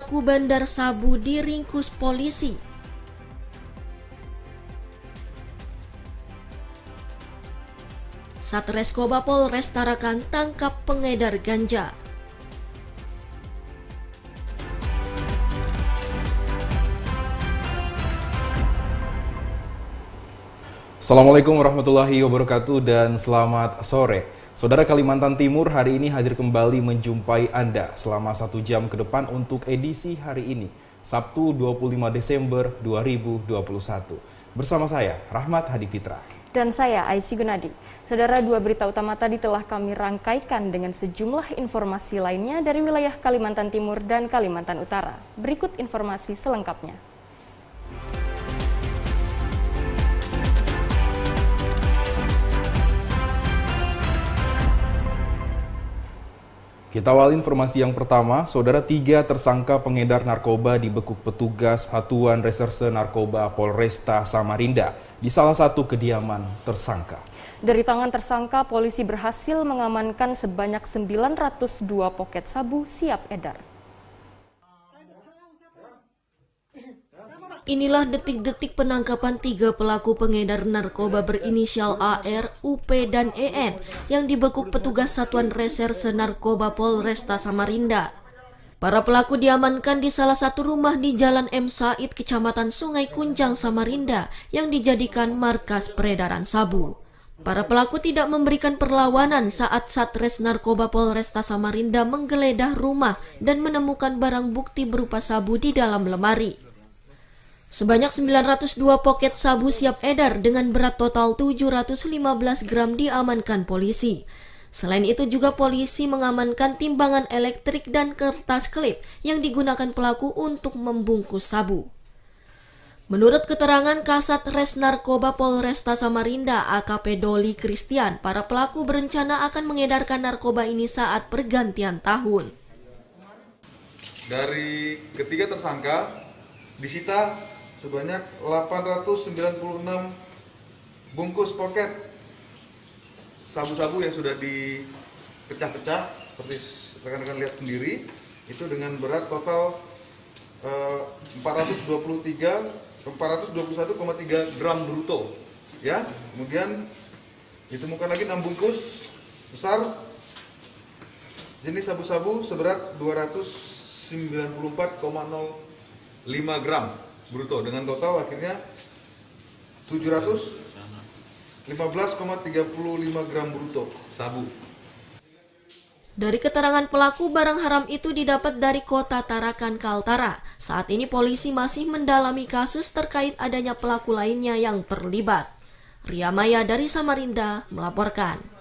Pelaku bandar sabu diringkus polisi. Satreskoba Polres Tarakan tangkap pengedar ganja. Assalamualaikum warahmatullahi wabarakatuh dan selamat sore. Saudara Kalimantan Timur hari ini hadir kembali menjumpai Anda selama 1 jam ke depan untuk edisi hari ini, Sabtu 25 Desember 2021. Bersama saya, Rahmat Hadi Fitra. Dan saya, Aisy Gunadi. Saudara, 2 berita utama tadi telah kami rangkaikan dengan sejumlah informasi lainnya dari wilayah Kalimantan Timur dan Kalimantan Utara. Berikut informasi selengkapnya. Kita awali informasi yang pertama, saudara 3 tersangka pengedar narkoba dibekuk petugas Satuan Reserse Narkoba Polresta Samarinda di salah satu kediaman tersangka. Dari tangan tersangka, polisi berhasil mengamankan sebanyak 902 poket sabu siap edar. Inilah detik-detik penangkapan 3 pelaku pengedar narkoba berinisial AR, UP, dan EN yang dibekuk petugas Satuan Reserse Narkoba Polresta Samarinda. Para pelaku diamankan di salah satu rumah di Jalan M. Said, Kecamatan Sungai Kunjang, Samarinda yang dijadikan markas peredaran sabu. Para pelaku tidak memberikan perlawanan saat Satres Narkoba Polresta Samarinda menggeledah rumah dan menemukan barang bukti berupa sabu di dalam lemari. Sebanyak 902 poket sabu siap edar dengan berat total 715 gram diamankan polisi. Selain itu juga polisi mengamankan timbangan elektrik dan kertas klip yang digunakan pelaku untuk membungkus sabu. Menurut keterangan Kasat Res Narkoba Polresta Samarinda AKP Doli Christian, para pelaku berencana akan mengedarkan narkoba ini saat pergantian tahun. Dari ketiga tersangka disita sebanyak 896 bungkus poket sabu-sabu yang sudah dipecah-pecah seperti rekan-rekan lihat sendiri, itu dengan berat total 421,3 gram bruto ya. Kemudian ditemukan lagi 6 bungkus besar jenis sabu-sabu seberat 294,05 gram bruto dengan total akhirnya 715,35 gram bruto sabu. Dari keterangan pelaku, barang haram itu didapat dari kota Tarakan, Kaltara. Saat ini polisi masih mendalami kasus terkait adanya pelaku lainnya yang terlibat. Ria Maya dari Samarinda melaporkan.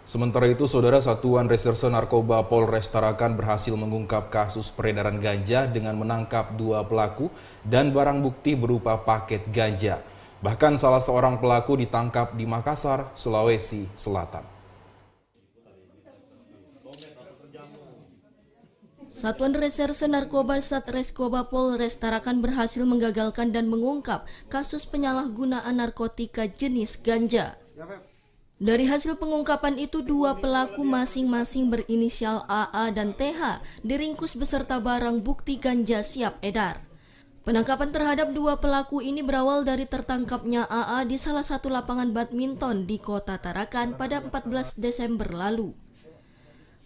Sementara itu, saudara Satuan Reserse Narkoba Polres Tarakan berhasil mengungkap kasus peredaran ganja dengan menangkap 2 pelaku dan barang bukti berupa paket ganja. Bahkan salah seorang pelaku ditangkap di Makassar, Sulawesi Selatan. Satuan Reserse Narkoba Satreskoba Polres Tarakan berhasil menggagalkan dan mengungkap kasus penyalahgunaan narkotika jenis ganja. Dari hasil pengungkapan itu, 2 pelaku masing-masing berinisial AA dan TH diringkus beserta barang bukti ganja siap edar. Penangkapan terhadap 2 pelaku ini berawal dari tertangkapnya AA di salah satu lapangan badminton di kota Tarakan pada 14 Desember lalu.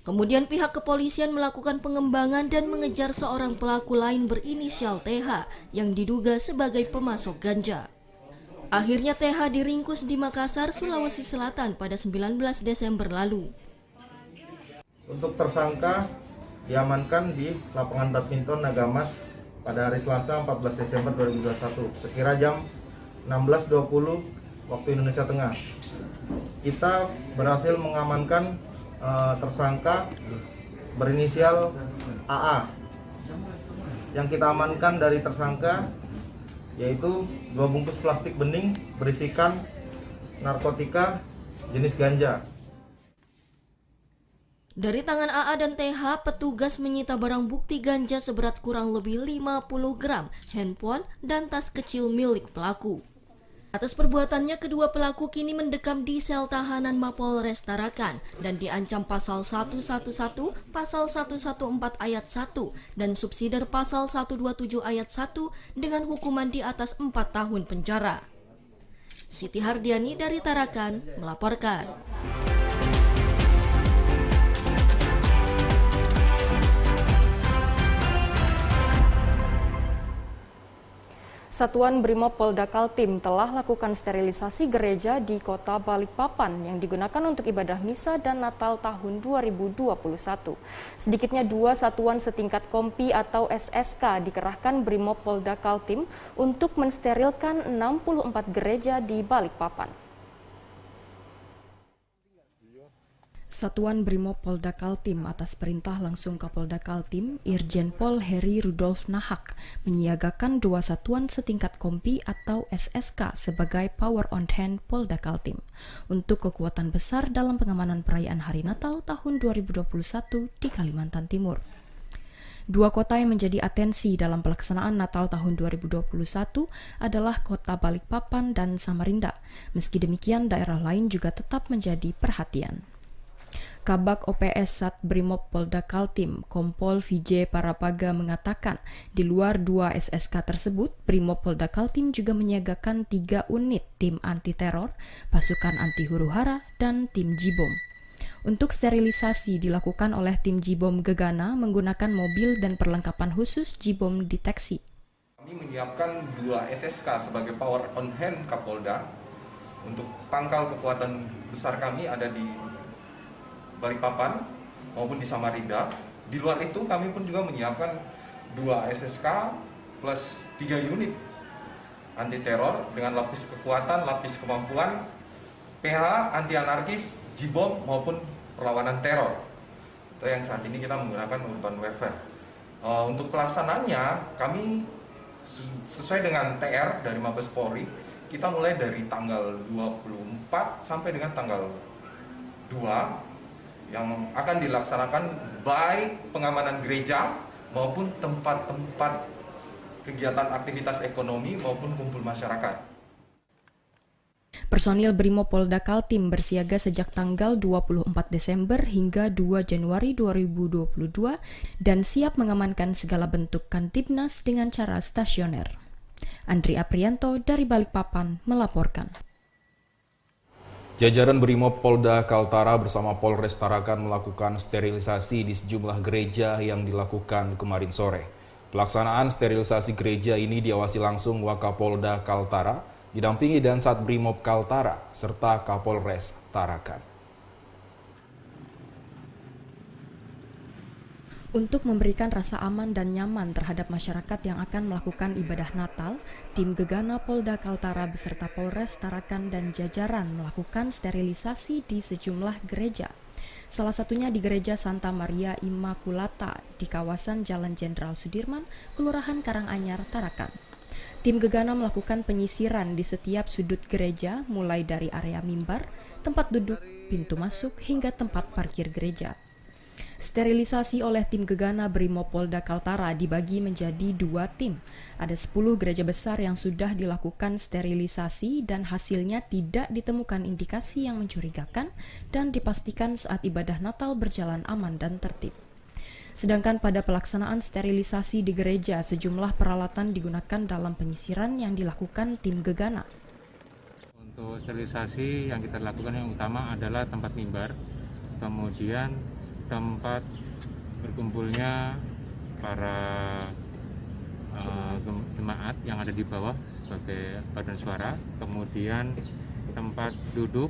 Kemudian pihak kepolisian melakukan pengembangan dan mengejar seorang pelaku lain berinisial TH yang diduga sebagai pemasok ganja. Akhirnya TH diringkus di Makassar, Sulawesi Selatan pada 19 Desember lalu. Untuk tersangka diamankan di lapangan badminton Nagamas pada hari Selasa 14 Desember 2021 sekira jam 16.20 waktu Indonesia Tengah. Kita berhasil mengamankan tersangka berinisial AA. Yang kita amankan dari tersangka yaitu 2 bungkus plastik bening berisikan narkotika jenis ganja. Dari tangan AA dan TH, petugas menyita barang bukti ganja seberat kurang lebih 50 gram, handphone, dan tas kecil milik pelaku. Atas perbuatannya, kedua pelaku kini mendekam di sel tahanan Mapolres Tarakan dan diancam pasal 111, pasal 114 ayat 1, dan subsidiar pasal 127 ayat 1 dengan hukuman di atas 4 tahun penjara. Siti Hardiani dari Tarakan melaporkan. Satuan Brimob Polda Kaltim telah lakukan sterilisasi gereja di kota Balikpapan yang digunakan untuk ibadah misa dan Natal tahun 2021. Sedikitnya 2 satuan setingkat Kompi atau SSK dikerahkan Brimob Polda Kaltim untuk mensterilkan 64 gereja di Balikpapan. Satuan Brimob Polda Kaltim atas perintah langsung Kapolda Kaltim, Irjen Pol Heri Rudolf Nahak, menyiagakan 2 satuan setingkat Kompi atau SSK sebagai Power on Hand Polda Kaltim untuk kekuatan besar dalam pengamanan perayaan Hari Natal tahun 2021 di Kalimantan Timur. 2 kota yang menjadi atensi dalam pelaksanaan Natal tahun 2021 adalah kota Balikpapan dan Samarinda. Meski demikian, daerah lain juga tetap menjadi perhatian. Kabak OPS Sat Brimob Polda Kaltim, Kompol Vijay Parapaga mengatakan, di luar 2 SSK tersebut, Brimob Polda Kaltim juga menyiagakan 3 unit tim anti-teror, pasukan anti huru-hara, dan tim Jibom. Untuk sterilisasi dilakukan oleh tim Jibom Gegana menggunakan mobil dan perlengkapan khusus Jibom deteksi. Kami menyiapkan 2 SSK sebagai Power on Hand Kapolda. Untuk pangkal kekuatan besar kami ada di Balikpapan maupun di Samarinda. Di luar itu kami pun juga menyiapkan 2 SSK plus 3 unit anti teror dengan lapis kekuatan, lapis kemampuan, PH, anti anarkis, Jibom maupun perlawanan teror. Itu yang saat ini kita menggunakan urban warfare. Untuk pelaksanaannya kami sesuai dengan TR dari Mabes Polri, kita mulai dari tanggal 24 sampai dengan tanggal 2 yang akan dilaksanakan baik pengamanan gereja maupun tempat-tempat kegiatan aktivitas ekonomi maupun kumpul masyarakat. Personil Brimob Polda Kaltim bersiaga sejak tanggal 24 Desember hingga 2 Januari 2022 dan siap mengamankan segala bentuk Kantibnas dengan cara stasioner. Andri Aprianto dari Balikpapan melaporkan. Jajaran Brimob Polda Kaltara bersama Polres Tarakan melakukan sterilisasi di sejumlah gereja yang dilakukan kemarin sore. Pelaksanaan sterilisasi gereja ini diawasi langsung Wakapolda Kaltara, didampingi Dansat Brimob Kaltara, serta Kapolres Tarakan. Untuk memberikan rasa aman dan nyaman terhadap masyarakat yang akan melakukan ibadah Natal, tim Gegana Polda Kaltara beserta Polres Tarakan dan jajaran melakukan sterilisasi di sejumlah gereja. Salah satunya di Gereja Santa Maria Immaculata di kawasan Jalan Jenderal Sudirman, Kelurahan Karanganyar, Tarakan. Tim Gegana melakukan penyisiran di setiap sudut gereja, mulai dari area mimbar, tempat duduk, pintu masuk, hingga tempat parkir gereja. Sterilisasi oleh tim Gegana Brimob Polda Kaltara dibagi menjadi 2 tim. Ada 10 gereja besar yang sudah dilakukan sterilisasi dan hasilnya tidak ditemukan indikasi yang mencurigakan dan dipastikan saat ibadah Natal berjalan aman dan tertib. Sedangkan pada pelaksanaan sterilisasi di gereja, sejumlah peralatan digunakan dalam penyisiran yang dilakukan tim Gegana. Untuk sterilisasi yang kita lakukan yang utama adalah tempat mimbar, kemudian tempat berkumpulnya para jemaat yang ada di bawah sebagai badan suara, kemudian tempat duduk,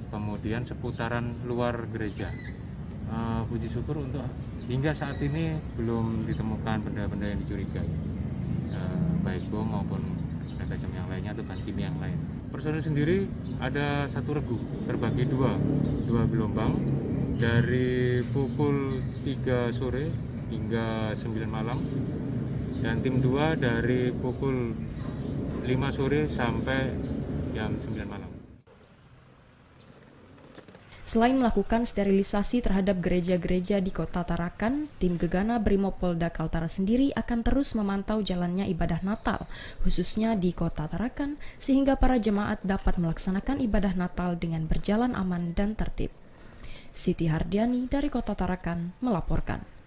kemudian seputaran luar gereja. Puji syukur untuk hingga saat ini belum ditemukan benda-benda yang dicurigai, baik bom maupun benda tajam yang lainnya atau bahan kimia yang lain. Personil sendiri ada 1 regu terbagi 2 gelombang dari pukul 3 sore hingga 9 malam, dan tim 2 dari pukul 5 sore sampai jam 9 malam. Selain melakukan sterilisasi terhadap gereja-gereja di Kota Tarakan, tim Gegana Brimopolda Kaltara sendiri akan terus memantau jalannya ibadah Natal, khususnya di Kota Tarakan, sehingga para jemaat dapat melaksanakan ibadah Natal dengan berjalan aman dan tertib. Siti Hardiani dari Kota Tarakan melaporkan.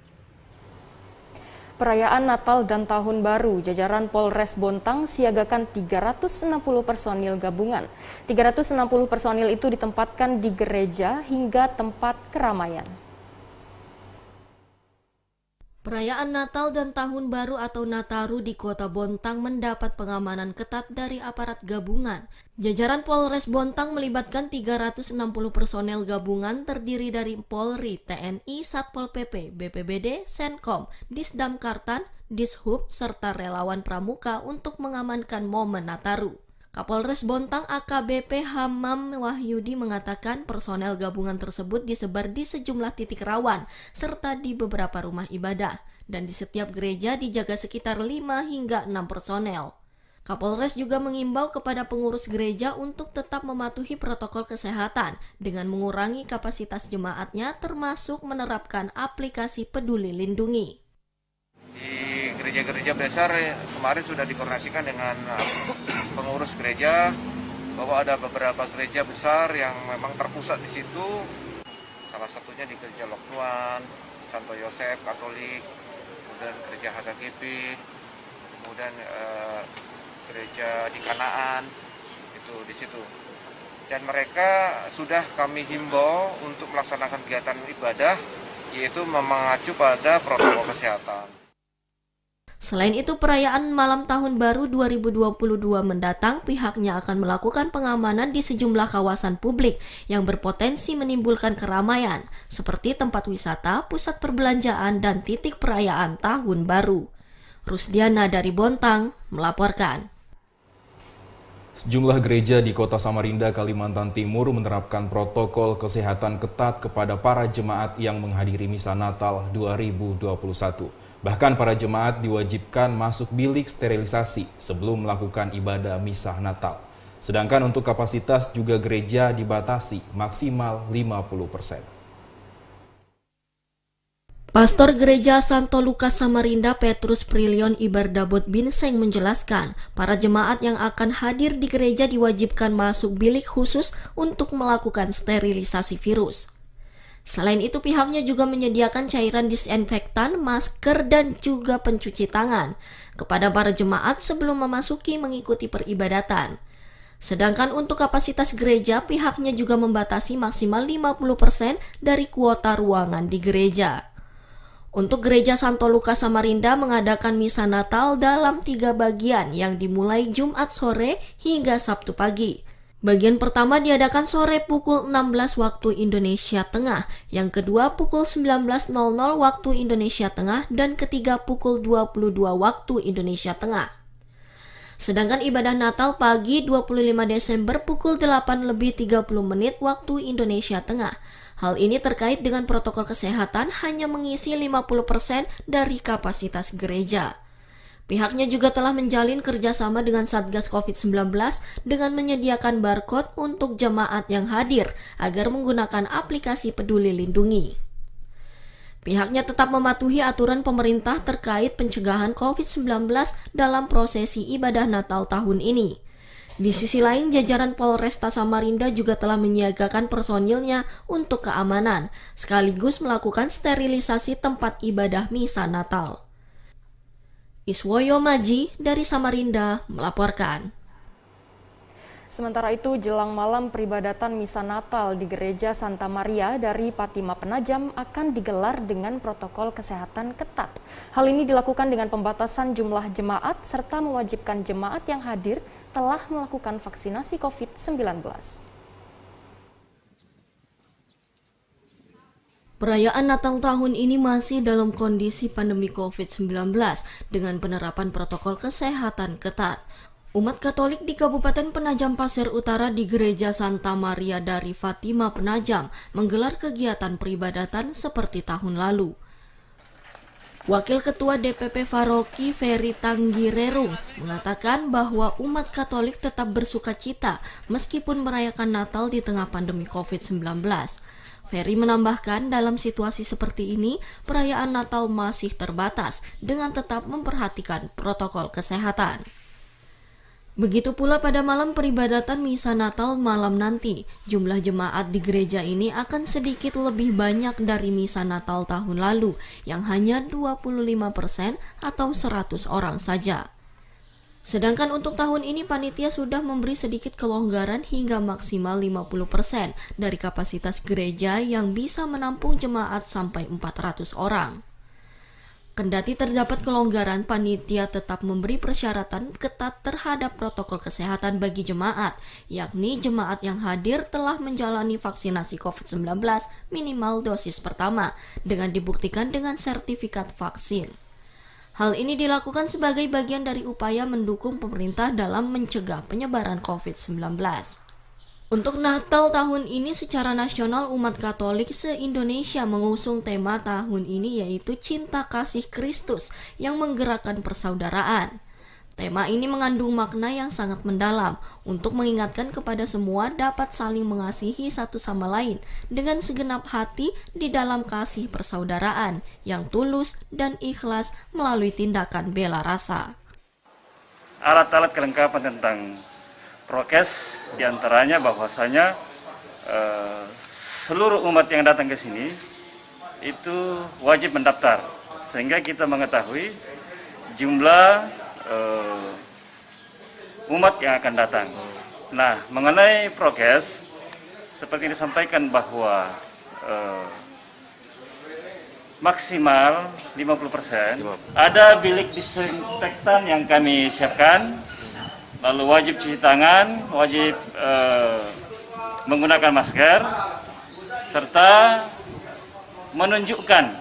Perayaan Natal dan Tahun Baru, jajaran Polres Bontang siagakan 360 personil gabungan. 360 personil itu ditempatkan di gereja hingga tempat keramaian. Perayaan Natal dan Tahun Baru atau Nataru di Kota Bontang mendapat pengamanan ketat dari aparat gabungan. Jajaran Polres Bontang melibatkan 360 personel gabungan terdiri dari Polri, TNI, Satpol PP, BPBD, Senkom, Disdamkartan, Dishub, serta relawan pramuka untuk mengamankan momen Nataru. Kapolres Bontang AKBP Hamam Wahyudi mengatakan personel gabungan tersebut disebar di sejumlah titik rawan serta di beberapa rumah ibadah dan di setiap gereja dijaga sekitar 5 hingga 6 personel. Kapolres juga mengimbau kepada pengurus gereja untuk tetap mematuhi protokol kesehatan dengan mengurangi kapasitas jemaatnya termasuk menerapkan aplikasi Peduli Lindungi. Di gereja-gereja besar kemarin sudah dikoordinasikan dengan pengurus gereja bahwa ada beberapa gereja besar yang memang terpusat di situ. Salah satunya di gereja Loknuan, Santo Yosef Katolik, kemudian gereja HKGP, kemudian gereja di Kanaan itu di situ. Dan mereka sudah kami himbau untuk melaksanakan kegiatan ibadah yaitu mengacu pada protokol kesehatan. Selain itu, perayaan Malam Tahun Baru 2022 mendatang pihaknya akan melakukan pengamanan di sejumlah kawasan publik yang berpotensi menimbulkan keramaian, seperti tempat wisata, pusat perbelanjaan, dan titik perayaan Tahun Baru. Rusdiana dari Bontang melaporkan. Sejumlah gereja di Kota Samarinda, Kalimantan Timur menerapkan protokol kesehatan ketat kepada para jemaat yang menghadiri Misa Natal 2021. Bahkan para jemaat diwajibkan masuk bilik sterilisasi sebelum melakukan ibadah Misa Natal. Sedangkan untuk kapasitas juga gereja dibatasi maksimal 50%. Pastor Gereja Santo Lukas Samarinda Petrus Prilion Ibardabot Binseng menjelaskan, para jemaat yang akan hadir di gereja diwajibkan masuk bilik khusus untuk melakukan sterilisasi virus. Selain itu, pihaknya juga menyediakan cairan disinfektan, masker, dan juga pencuci tangan kepada para jemaat sebelum memasuki mengikuti peribadatan. Sedangkan untuk kapasitas gereja, pihaknya juga membatasi maksimal 50% dari kuota ruangan di gereja. Untuk Gereja Santo Lukas Samarinda mengadakan Misa Natal dalam 3 bagian yang dimulai Jumat sore hingga Sabtu pagi. Bagian pertama diadakan sore pukul 16 waktu Indonesia Tengah, yang kedua pukul 19.00 waktu Indonesia Tengah, dan ketiga pukul 22 waktu Indonesia Tengah. Sedangkan ibadah Natal pagi 25 Desember pukul 8:30 waktu Indonesia Tengah. Hal ini terkait dengan protokol kesehatan hanya mengisi 50% dari kapasitas gereja. Pihaknya juga telah menjalin kerjasama dengan Satgas COVID-19 dengan menyediakan barcode untuk jemaat yang hadir agar menggunakan aplikasi Peduli Lindungi. Pihaknya tetap mematuhi aturan pemerintah terkait pencegahan COVID-19 dalam prosesi ibadah Natal tahun ini. Di sisi lain, jajaran Polresta Samarinda juga telah menyiagakan personilnya untuk keamanan, sekaligus melakukan sterilisasi tempat ibadah Misa Natal. Iswoyo Maji dari Samarinda melaporkan. Sementara itu, jelang malam peribadatan Misa Natal di Gereja Santa Maria dari Patima Penajam akan digelar dengan protokol kesehatan ketat. Hal ini dilakukan dengan pembatasan jumlah jemaat serta mewajibkan jemaat yang hadir telah melakukan vaksinasi COVID-19. Perayaan Natal tahun ini masih dalam kondisi pandemi COVID-19 dengan penerapan protokol kesehatan ketat. Umat Katolik di Kabupaten Penajam Pasir Utara di Gereja Santa Maria dari Fatima Penajam menggelar kegiatan peribadatan seperti tahun lalu. Wakil Ketua DPP Faroki Ferry Tanggirerung mengatakan bahwa umat Katolik tetap bersukacita meskipun merayakan Natal di tengah pandemi COVID-19. Ferry menambahkan dalam situasi seperti ini, perayaan Natal masih terbatas dengan tetap memperhatikan protokol kesehatan. Begitu pula pada malam peribadatan Misa Natal malam nanti, jumlah jemaat di gereja ini akan sedikit lebih banyak dari Misa Natal tahun lalu yang hanya 25% atau 100 orang saja. Sedangkan untuk tahun ini panitia sudah memberi sedikit kelonggaran hingga maksimal 50% dari kapasitas gereja yang bisa menampung jemaat sampai 400 orang. Kendati terdapat kelonggaran, panitia tetap memberi persyaratan ketat terhadap protokol kesehatan bagi jemaat, yakni jemaat yang hadir telah menjalani vaksinasi COVID-19 minimal dosis pertama dengan dibuktikan dengan sertifikat vaksin. Hal ini dilakukan sebagai bagian dari upaya mendukung pemerintah dalam mencegah penyebaran COVID-19. Untuk Natal tahun ini secara nasional umat Katolik se-Indonesia mengusung tema tahun ini yaitu Cinta Kasih Kristus yang menggerakkan persaudaraan. Tema ini mengandung makna yang sangat mendalam untuk mengingatkan kepada semua dapat saling mengasihi satu sama lain dengan segenap hati di dalam kasih persaudaraan yang tulus dan ikhlas melalui tindakan bela rasa. Alat-alat kelengkapan tentang prokes diantaranya bahwasanya seluruh umat yang datang ke sini itu wajib mendaftar sehingga kita mengetahui jumlah umat yang akan datang. Nah, mengenai prokes seperti yang disampaikan bahwa maksimal 50%. Ada bilik disinfektan yang kami siapkan. Lalu wajib cuci tangan, wajib menggunakan masker, serta menunjukkan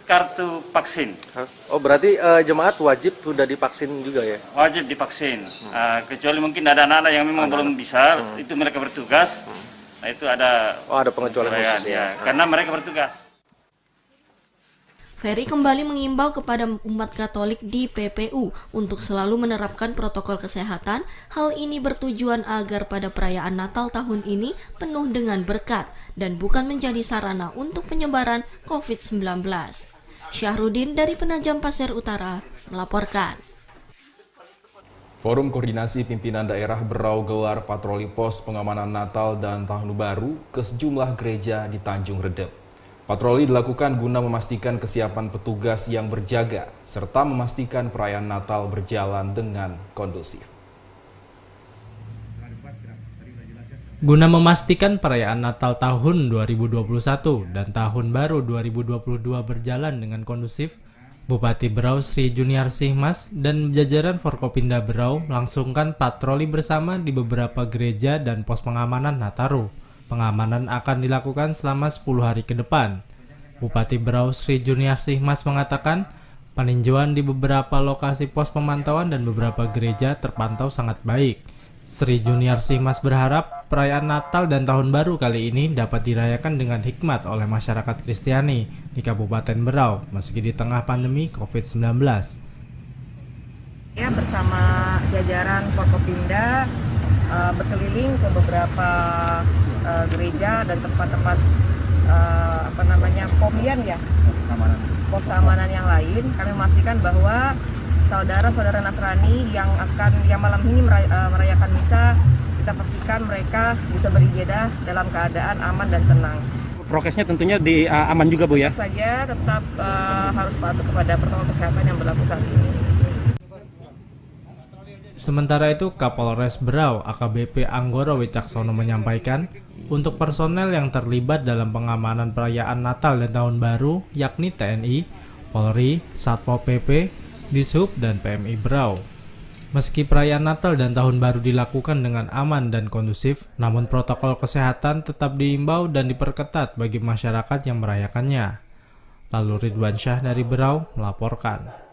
kartu vaksin. Oh, berarti jemaat wajib sudah divaksin juga ya? Wajib divaksin, kecuali mungkin ada anak-anak yang memang belum bisa, itu mereka bertugas. Nah itu ada. Oh, ada pengecualian khusus ya, karena mereka bertugas. Ferry kembali mengimbau kepada umat Katolik di PPU untuk selalu menerapkan protokol kesehatan. Hal ini bertujuan agar pada perayaan Natal tahun ini penuh dengan berkat dan bukan menjadi sarana untuk penyebaran COVID-19. Syahrudin dari Penajam Pasir Utara melaporkan. Forum Koordinasi Pimpinan Daerah Berau gelar patroli pos pengamanan Natal dan Tahun Baru ke sejumlah gereja di Tanjung Redep. Patroli dilakukan guna memastikan kesiapan petugas yang berjaga, serta memastikan perayaan Natal berjalan dengan kondusif. Guna memastikan perayaan Natal tahun 2021 dan Tahun Baru 2022 berjalan dengan kondusif, Bupati Berau Sri Juniarsih Mas dan jajaran Forkopimda Berau langsungkan patroli bersama di beberapa gereja dan pos pengamanan Nataru. Pengamanan akan dilakukan selama 10 hari ke depan. Bupati Berau Sri Juniarsih Mas mengatakan, peninjauan di beberapa lokasi pos pemantauan dan beberapa gereja terpantau sangat baik. Sri Juniarsih Mas berharap perayaan Natal dan Tahun Baru kali ini dapat dirayakan dengan hikmat oleh masyarakat Kristiani di Kabupaten Berau, meski di tengah pandemi COVID-19. Ya, bersama jajaran Forkopimda berkeliling ke beberapa gereja dan tempat-tempat pomian ya, pos keamanan yang lain. Kami memastikan bahwa saudara-saudara Nasrani yang malam ini merayakan misa, kita pastikan mereka bisa beribadah dalam keadaan aman dan tenang. Prokesnya tentunya aman juga Bu ya? Saja tetap harus patuh kepada protokol kesehatan yang berlaku saat ini. Sementara itu, Kapolres Berau AKBP Anggoro Wicaksono menyampaikan, untuk personel yang terlibat dalam pengamanan perayaan Natal dan Tahun Baru, yakni TNI, Polri, Satpol PP, Dishub, dan PMI Berau. Meski perayaan Natal dan Tahun Baru dilakukan dengan aman dan kondusif, namun protokol kesehatan tetap diimbau dan diperketat bagi masyarakat yang merayakannya. Lalu Ridwan Syah dari Berau melaporkan.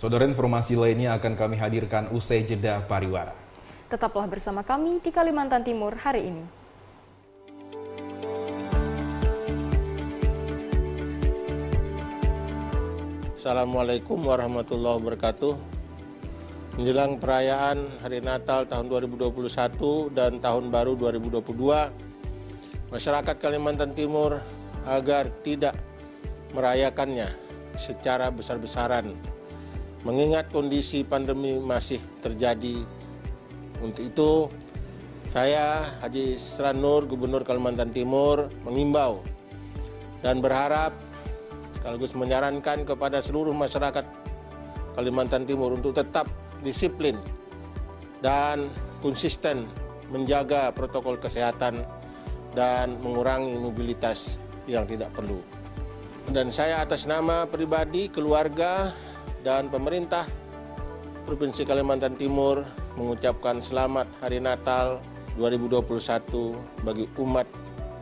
Saudara, informasi lainnya akan kami hadirkan usai jeda pariwara. Tetaplah bersama kami di Kalimantan Timur hari ini. Assalamualaikum warahmatullahi wabarakatuh. Menjelang perayaan Hari Natal tahun 2021 dan Tahun Baru 2022, masyarakat Kalimantan Timur agar tidak merayakannya secara besar-besaran, mengingat kondisi pandemi masih terjadi. Untuk itu, saya Haji Isran Nur, Gubernur Kalimantan Timur, mengimbau dan berharap sekaligus menyarankan kepada seluruh masyarakat Kalimantan Timur untuk tetap disiplin dan konsisten menjaga protokol kesehatan dan mengurangi mobilitas yang tidak perlu. Dan saya atas nama pribadi, keluarga, dan pemerintah Provinsi Kalimantan Timur mengucapkan selamat Hari Natal 2021 bagi umat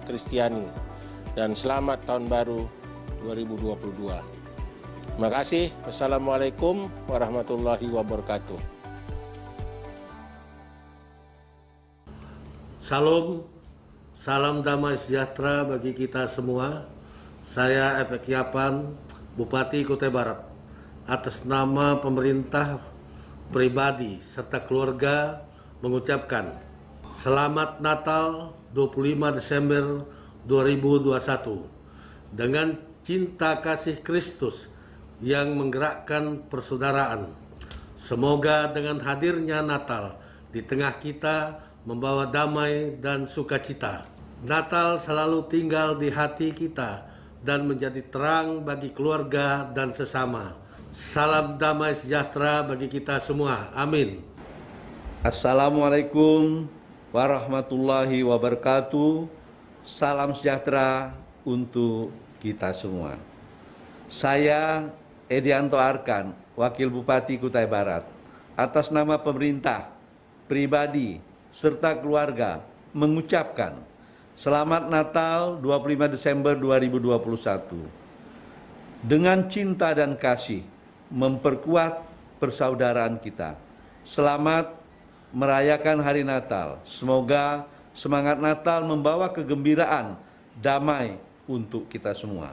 Kristiani dan selamat Tahun Baru 2022. Terima kasih. Wassalamualaikum warahmatullahi wabarakatuh. Salam damai sejahtera bagi kita semua. Saya Epek Yapan, Bupati Kutai Barat. Atas nama pemerintah, pribadi, serta keluarga mengucapkan Selamat Natal 25 Desember 2021. Dengan cinta kasih Kristus yang menggerakkan persaudaraan. Semoga dengan hadirnya Natal di tengah kita membawa damai dan sukacita. Natal selalu tinggal di hati kita dan menjadi terang bagi keluarga dan sesama. Salam damai sejahtera bagi kita semua. Amin. Assalamualaikum warahmatullahi wabarakatuh. Salam sejahtera untuk kita semua. Saya Edianto Arkan, Wakil Bupati Kutai Barat, atas nama pemerintah, pribadi, serta keluarga mengucapkan Selamat Natal 25 Desember 2021. Dengan cinta dan kasih memperkuat persaudaraan kita. Selamat merayakan Hari Natal. Semoga semangat Natal membawa kegembiraan, damai untuk kita semua.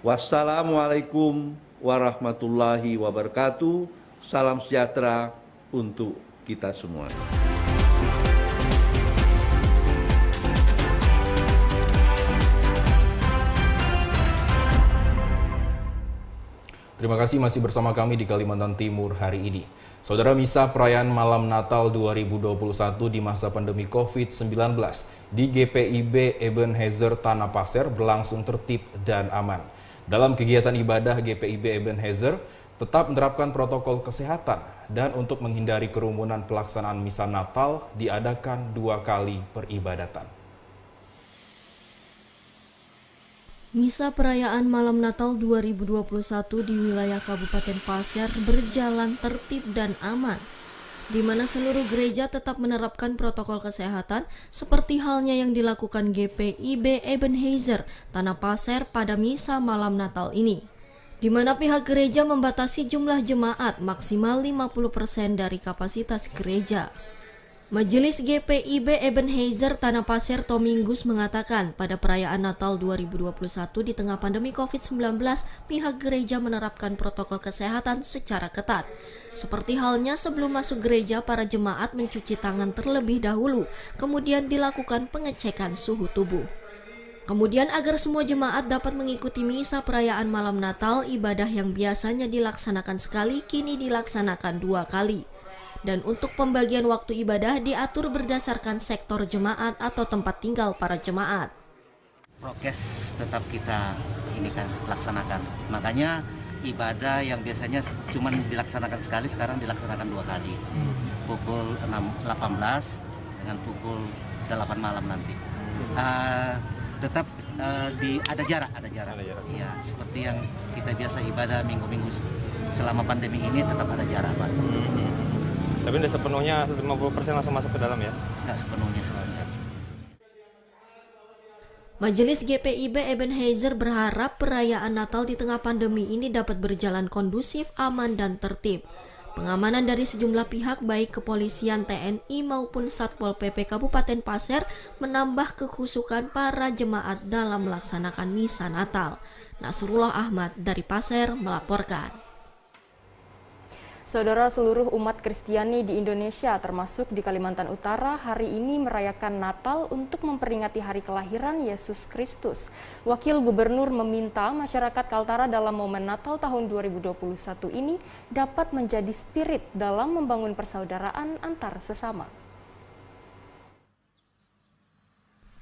Wassalamualaikum warahmatullahi wabarakatuh. Salam sejahtera untuk kita semua. Terima kasih masih bersama kami di Kalimantan Timur hari ini. Saudara, misa perayaan Malam Natal 2021 di masa pandemi COVID-19 di GPIB Ebenezer Tanah Pasir berlangsung tertib dan aman. Dalam kegiatan ibadah, GPIB Ebenezer tetap menerapkan protokol kesehatan dan untuk menghindari kerumunan pelaksanaan misa Natal diadakan 2 kali peribadatan. Misa perayaan Malam Natal 2021 di wilayah Kabupaten Pasir berjalan tertib dan aman, di mana seluruh gereja tetap menerapkan protokol kesehatan seperti halnya yang dilakukan GPIB Ebenezer Tanah Pasir pada misa Malam Natal ini, di mana pihak gereja membatasi jumlah jemaat maksimal 50% dari kapasitas gereja. Majelis GPIB Ebenezer Tanah Pasir Tominggus mengatakan pada perayaan Natal 2021 di tengah pandemi COVID-19, pihak gereja menerapkan protokol kesehatan secara ketat. Seperti halnya sebelum masuk gereja, para jemaat mencuci tangan terlebih dahulu, kemudian dilakukan pengecekan suhu tubuh. Kemudian agar semua jemaat dapat mengikuti misa perayaan Malam Natal, ibadah yang biasanya dilaksanakan sekali kini dilaksanakan 2 kali. Dan untuk pembagian waktu ibadah diatur berdasarkan sektor jemaat atau tempat tinggal para jemaat. Prokes tetap kita laksanakan. Makanya ibadah yang biasanya cuma dilaksanakan sekali sekarang dilaksanakan 2 kali. Pukul 18 dengan pukul 8 malam nanti. Tetap ada jarak. Iya, seperti yang kita biasa ibadah minggu-minggu selama pandemi ini tetap ada jarak, Pak. Tapi tidak sepenuhnya 50% langsung masuk ke dalam ya? Tidak sepenuhnya. Majelis GPIB Ebenezer berharap perayaan Natal di tengah pandemi ini dapat berjalan kondusif, aman, dan tertib. Pengamanan dari sejumlah pihak baik kepolisian, TNI maupun Satpol PP Kabupaten Pasir menambah kekhusukan para jemaat dalam melaksanakan misa Natal. Nasrullah Ahmad dari Pasir melaporkan. Saudara, seluruh umat Kristiani di Indonesia termasuk di Kalimantan Utara hari ini merayakan Natal untuk memperingati hari kelahiran Yesus Kristus. Wakil Gubernur meminta masyarakat Kaltara dalam momen Natal tahun 2021 ini dapat menjadi spirit dalam membangun persaudaraan antar sesama.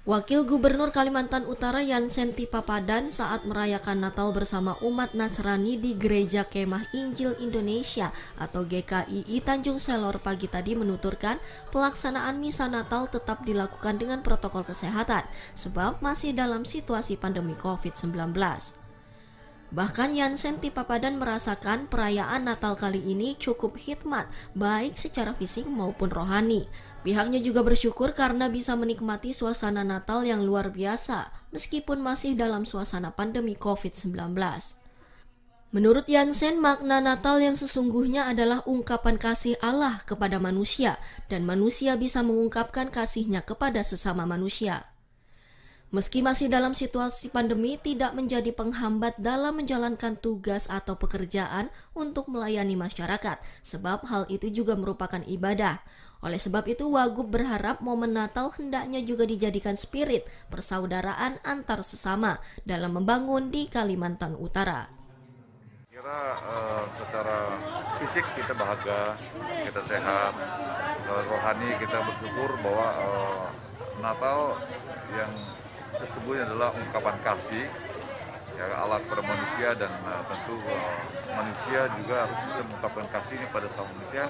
Wakil Gubernur Kalimantan Utara Yansenti Papadan saat merayakan Natal bersama umat Nasrani di Gereja Kemah Injil Indonesia atau GKII Tanjung Selor pagi tadi menuturkan pelaksanaan misa Natal tetap dilakukan dengan protokol kesehatan sebab masih dalam situasi pandemi COVID-19. Bahkan Yansenti Papadan merasakan perayaan Natal kali ini cukup hikmat baik secara fisik maupun rohani. Pihaknya juga bersyukur karena bisa menikmati suasana Natal yang luar biasa meskipun masih dalam suasana pandemi COVID-19. Menurut Yansen, makna Natal yang sesungguhnya adalah ungkapan kasih Allah kepada manusia dan manusia bisa mengungkapkan kasihnya kepada sesama manusia. Meski masih dalam situasi pandemi, tidak menjadi penghambat dalam menjalankan tugas atau pekerjaan untuk melayani masyarakat, sebab hal itu juga merupakan ibadah. Oleh sebab itu, Wagub berharap momen Natal hendaknya juga dijadikan spirit persaudaraan antar sesama dalam membangun di Kalimantan Utara. Kira secara fisik kita bahagia, kita sehat, rohani kita bersyukur bahwa Natal yang sesungguhnya adalah ungkapan kasih ya Allah kepada manusia dan tentu manusia juga harus bisa mengungkapkan kasihnya pada sama manusia.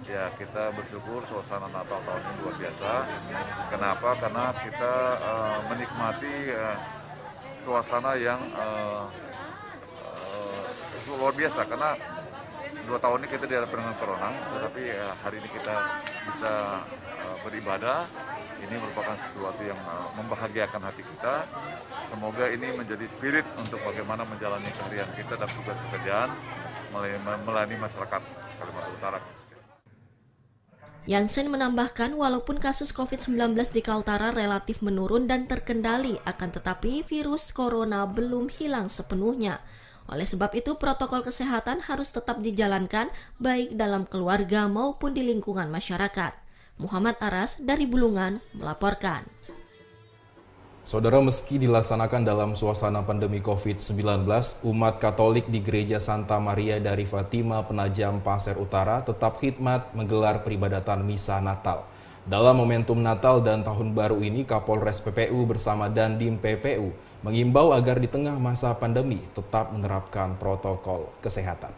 Ya, kita bersyukur suasana Natal tahun ini luar biasa. Kenapa? Karena kita menikmati suasana yang luar biasa karena 2 tahun ini kita dihadapkan dengan corona, tetapi hari ini kita bisa beribadah. Ini merupakan sesuatu yang membahagiakan hati kita. Semoga ini menjadi spirit untuk bagaimana menjalani keseharian kita dan tugas pekerjaan melayani masyarakat Kalimantan Utara. Yansen menambahkan walaupun kasus COVID-19 di Kaltara relatif menurun dan terkendali, akan tetapi virus corona belum hilang sepenuhnya. Oleh sebab itu, protokol kesehatan harus tetap dijalankan baik dalam keluarga maupun di lingkungan masyarakat. Muhammad Aras dari Bulungan melaporkan. Saudara, meski dilaksanakan dalam suasana pandemi COVID-19, umat Katolik di Gereja Santa Maria dari Fatima Penajam Pasir Utara tetap khidmat menggelar peribadatan misa Natal. Dalam momentum Natal dan Tahun Baru ini, Kapolres PPU bersama Dandim PPU mengimbau agar di tengah masa pandemi tetap menerapkan protokol kesehatan.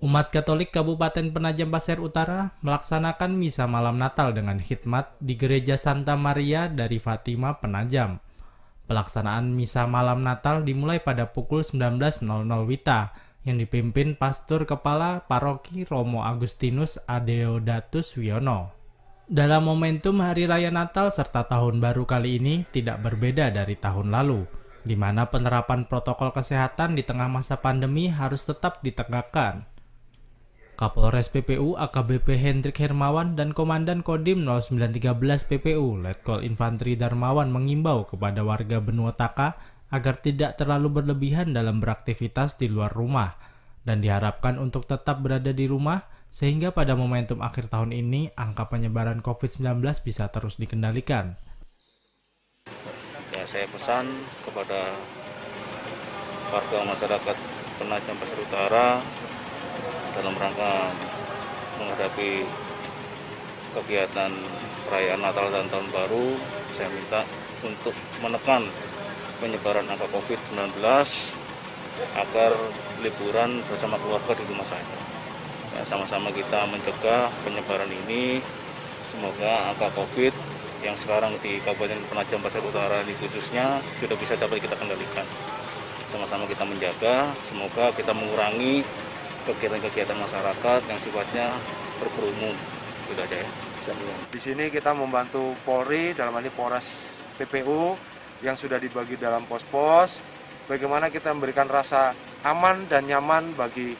Umat Katolik Kabupaten Penajam Pasir Utara melaksanakan misa malam Natal dengan khidmat di Gereja Santa Maria dari Fatima Penajam. Pelaksanaan misa malam Natal dimulai pada pukul 19.00 WITA yang dipimpin Pastor Kepala Paroki Romo Agustinus Adeodatus Wiono. Dalam momentum Hari Raya Natal serta Tahun Baru kali ini tidak berbeda dari tahun lalu, di mana penerapan protokol kesehatan di tengah masa pandemi harus tetap ditegakkan. Kapolres PPU AKBP Hendrik Hermawan dan Komandan Kodim 0913 PPU Letkol Infantri Darmawan mengimbau kepada warga Benua Taka agar tidak terlalu berlebihan dalam beraktivitas di luar rumah dan diharapkan untuk tetap berada di rumah sehingga pada momentum akhir tahun ini angka penyebaran COVID-19 bisa terus dikendalikan. Ya, saya pesan kepada warga masyarakat Penajam Pasir Utara dalam rangka menghadapi kegiatan perayaan Natal dan Tahun Baru, saya minta untuk menekan penyebaran angka COVID-19 agar liburan bersama keluarga di rumah saja. Ya, sama-sama kita mencegah penyebaran ini. Semoga angka COVID yang sekarang di Kabupaten Penajam Pasir Utara ini khususnya sudah bisa dapat kita kendalikan. Sama-sama kita menjaga, semoga kita mengurangi kegiatan-kegiatan masyarakat yang sifatnya berkerumun, itu aja ya. Di sini kita membantu Polri dalam hal ini Polres PPU yang sudah dibagi dalam pos-pos. Bagaimana kita memberikan rasa aman dan nyaman bagi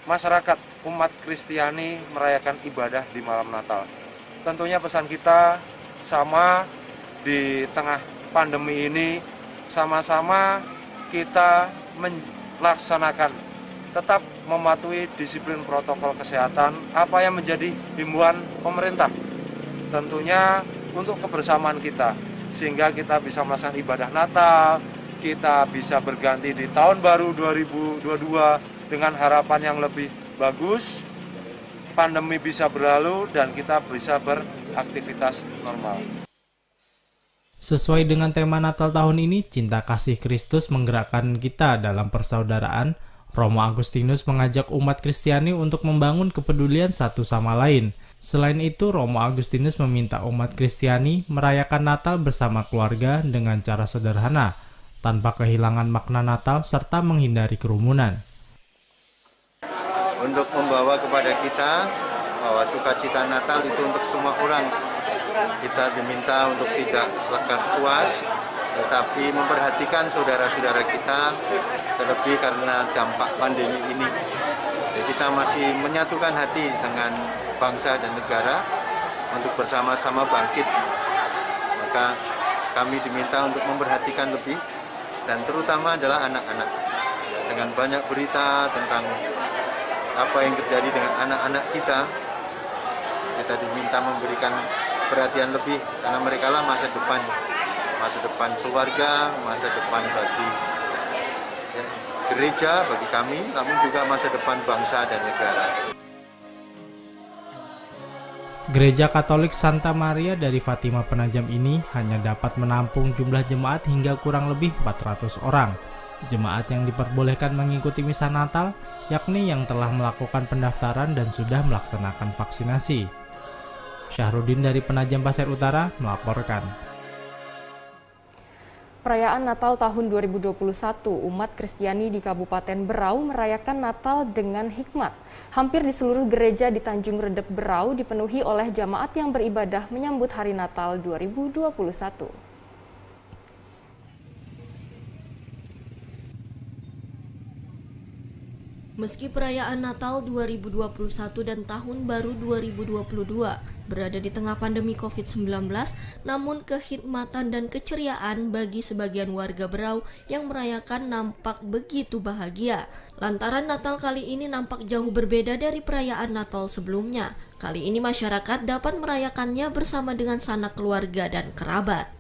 masyarakat umat Kristiani merayakan ibadah di malam Natal. Tentunya pesan kita sama di tengah pandemi ini, sama-sama kita melaksanakan, tetap mematuhi disiplin protokol kesehatan, apa yang menjadi himbauan pemerintah. Tentunya untuk kebersamaan kita, sehingga kita bisa melaksanakan ibadah Natal, kita bisa berganti di tahun baru 2022 dengan harapan yang lebih bagus, pandemi bisa berlalu dan kita bisa beraktivitas normal. Sesuai dengan tema Natal tahun ini, cinta kasih Kristus menggerakkan kita dalam persaudaraan. Romo Agustinus mengajak umat Kristiani untuk membangun kepedulian satu sama lain. Selain itu, Romo Agustinus meminta umat Kristiani merayakan Natal bersama keluarga dengan cara sederhana, tanpa kehilangan makna Natal serta menghindari kerumunan. Untuk membawa kepada kita bahwa sukacita Natal itu untuk semua orang. Kita diminta untuk tidak selekas puas, tetapi memperhatikan saudara-saudara kita, terlebih karena dampak pandemi ini. Jadi kita masih menyatukan hati dengan bangsa dan negara untuk bersama-sama bangkit. Maka kami diminta untuk memperhatikan lebih, dan terutama adalah anak-anak. Dengan banyak berita tentang apa yang terjadi dengan anak-anak kita diminta memberikan perhatian lebih, karena mereka lah masa depan keluarga, masa depan bagi gereja, bagi kami, namun juga masa depan bangsa dan negara. Gereja Katolik Santa Maria dari Fatima Penajam ini hanya dapat menampung jumlah jemaat hingga kurang lebih 400 orang. Jemaat yang diperbolehkan mengikuti misa Natal, yakni yang telah melakukan pendaftaran dan sudah melaksanakan vaksinasi. Syahrudin dari Penajam Pasir Utara melaporkan. Perayaan Natal tahun 2021, umat Kristiani di Kabupaten Berau merayakan Natal dengan hikmat. Hampir di seluruh gereja di Tanjung Redep Berau dipenuhi oleh jamaat yang beribadah menyambut Hari Natal 2021. Meski perayaan Natal 2021 dan Tahun Baru 2022 berada di tengah pandemi COVID-19, namun kehikmatan dan keceriaan bagi sebagian warga Berau yang merayakan nampak begitu bahagia. Lantaran Natal kali ini nampak jauh berbeda dari perayaan Natal sebelumnya. Kali ini masyarakat dapat merayakannya bersama dengan sanak keluarga dan kerabat.